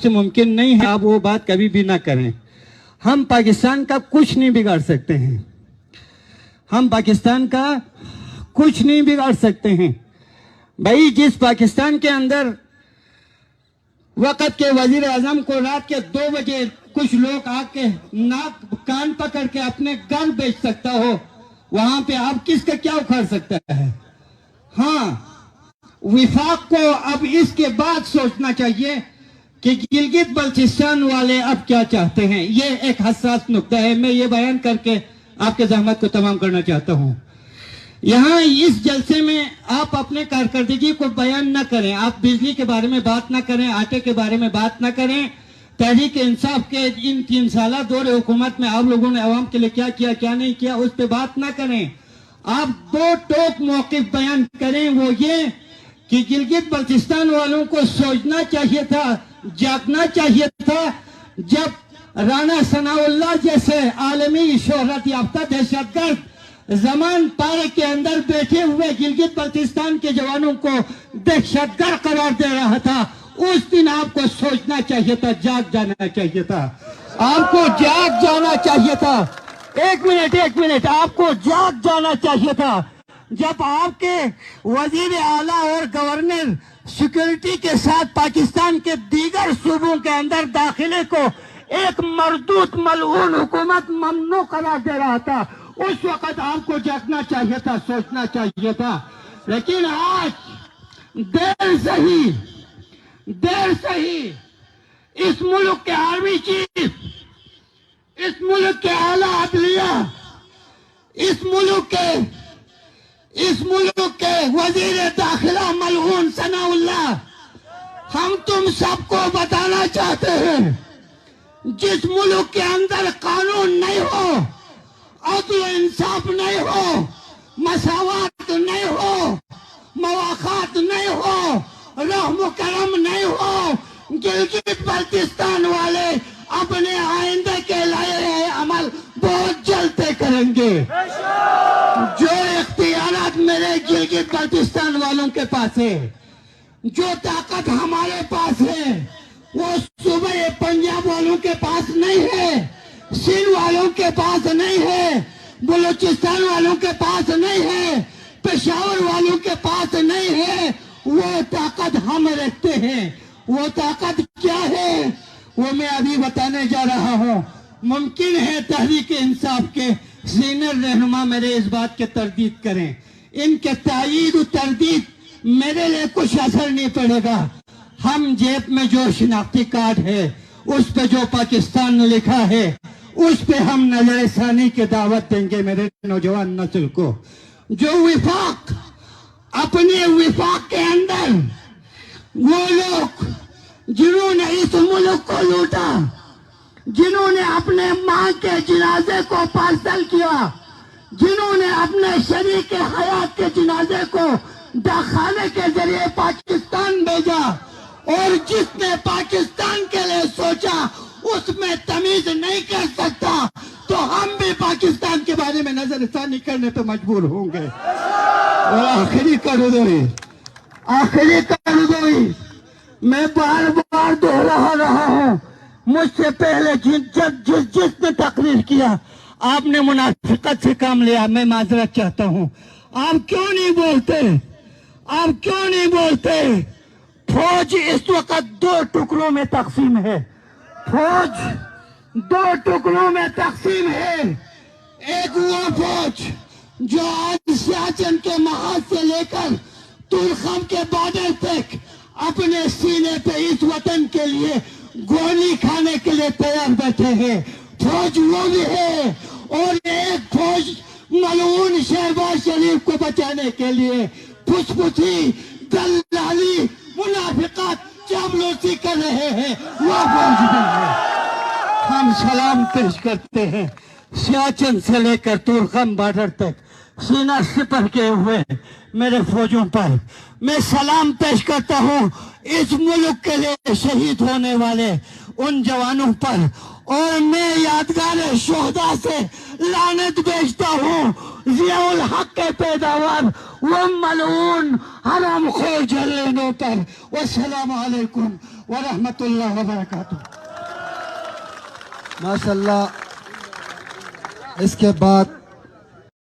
سے ممکن نہیں ہے، آپ وہ بات کبھی بھی نہ کریں۔ ہم پاکستان کا کچھ نہیں بگاڑ سکتے ہیں، ہم پاکستان کا کچھ نہیں بگاڑ سکتے ہیں۔ بھائی جس پاکستان کے اندر وقت کے وزیر اعظم کو رات کے 2 بجے کچھ لوگ آ کے ناک کان پکڑ کے اپنے گھر بیچ سکتا ہو، وہاں پہ آپ کس کا کیا اکھاڑ سکتا ہے؟ ہاں، وفاق کو اب اس کے بعد سوچنا چاہیے کہ گلگت بلتستان والے اب کیا چاہتے ہیں۔ یہ ایک حساس نقطہ ہے، میں یہ بیان کر کے آپ کے زحمت کو تمام کرنا چاہتا ہوں۔ یہاں اس جلسے میں آپ اپنے کارکردگی کو بیان نہ کریں، آپ بجلی کے بارے میں بات نہ کریں، آٹے کے بارے میں بات نہ کریں، تحریک انصاف کے ان 3 سالہ دور حکومت میں آپ لوگوں نے عوام کے لیے کیا کیا کیا نہیں کیا اس پہ بات نہ کریں۔ آپ 2 ٹوک موقف بیان کریں، وہ یہ کہ گلگت بلتستان والوں کو سوچنا چاہیے تھا، جاگنا چاہیے تھا، جب رانا ثناء اللہ جیسے عالمی شہرت یافتہ دہشت گرد زمان پارے کے اندر بیٹھے ہوئے گلگت بلتستان کے جوانوں کو دہشت گرد قرار دے رہا تھا۔ اس دن آپ کو سوچنا چاہیے تھا، جاگ جانا چاہیے تھا، آپ کو جاگ جانا چاہیے تھا۔ ایک منٹ، آپ کو جاگ جانا چاہیے تھا جب آپ کے وزیر اعلیٰ اور گورنر سیکورٹی کے ساتھ پاکستان کے دیگر صوبوں کے اندر داخلے کو ایک مردود ملعون حکومت ممنوع قرار دے رہا تھا۔ اس وقت آپ کو جاگنا چاہیے تھا، سوچنا چاہیے تھا۔ لیکن آج دیر سے ہی اس ملک کے آرمی چیف، اس ملک کے اعلیٰ عدلیہ، اس ملک کے وزیر داخلہ ملعون ثناء اللہ، ہم تم سب کو بتانا چاہتے ہیں، جس ملک کے اندر قانون نہیں ہو، عدل و انصاف نہیں ہو، مساوات نہیں ہو، مواخات نہیں ہو، رحم و کرم نہیں ہو، گلگت بلتستان والے اپنے آئندے کے لائے عمل بہت جلد طے کریں گے۔ جو اختیارات میرے گلگت بلتستان والوں کے پاس ہے، جو طاقت ہمارے پاس ہے، وہ صوبہ پنجاب والوں کے پاس نہیں ہے، سندھ والوں کے پاس نہیں ہے، بلوچستان والوں کے پاس نہیں ہے، پشاور والوں کے پاس نہیں ہے۔ وہ طاقت ہم رکھتے ہیں۔ وہ طاقت کیا ہے وہ میں ابھی بتانے جا رہا ہوں۔ ممکن ہے تحریک انصاف کے سینئر رہنما میرے اس بات کے تردید کریں، ان کے تائید و تردید میرے لیے کچھ اثر نہیں پڑے گا۔ ہم جیب میں جو شناختی کارڈ ہے، اس پہ جو پاکستان لکھا ہے، اس پہ ہم نظر ثانی کی دعوت دیں گے میرے نوجوان نسل کو۔ جو وفاق، اپنے وفاق کے اندر وہ لوگ جنہوں نے اس ملک کو لوٹا، جنہوں نے اپنے ماں کے جنازے کو پارسل کیا، جنہوں نے اپنے شریک حیات کے جنازے کو ڈاکخانے کے ذریعے پاکستان بھیجا، اور جس نے پاکستان کے لیے سوچا اس میں تمیز نہیں کر سکتا، تو ہم بھی پاکستان کے بارے میں نظر ثانی کرنے پہ مجبور ہوں گے۔ اور آخری کردوئی میں بار بار دہرا رہا ہوں، مجھ سے پہلے جس نے تقریر کیا، آپ نے منافقت سے کام لیا، میں معذرت چاہتا ہوں۔ آپ کیوں نہیں بولتے؟ فوج اس وقت 2 ٹکڑوں میں تقسیم ہے، فوج 2 ٹکڑوں میں تقسیم ہے۔ ایک وہ فوج جو آج سیاچن کے محاذ سے لے کر تورخم کے بارڈر تک اپنے سینے پہ اس وطن کے لیے گولی کھانے کے لیے تیار بیٹھے ہیں، فوج وہ بھی ہے۔ اور ایک فوج ملعون شہباز شریف کو بچانے کے لیے پھسپھسی، دلالی، منافقت، چاپلوسی کر رہے ہیں، وہ فوج بھی ہے۔ ہم سلام پیش کرتے ہیں سیاچن سے لے کر تورخم بارڈر تک سینہ سپر کیے ہوئے میرے فوجوں پر میں سلام پیش کرتا ہوں، اس ملک کے لیے شہید ہونے والے ان جوانوں پر، اور میں یادگار شہداء سے لعنت بھیجتا ہوں ضیاء الحق کے پیداوار وہ ملعون حرام خور جلینوں پر۔ والسلام علیکم ورحمۃ اللہ وبرکاتہ. ماشاءاللہ. اس کے بعد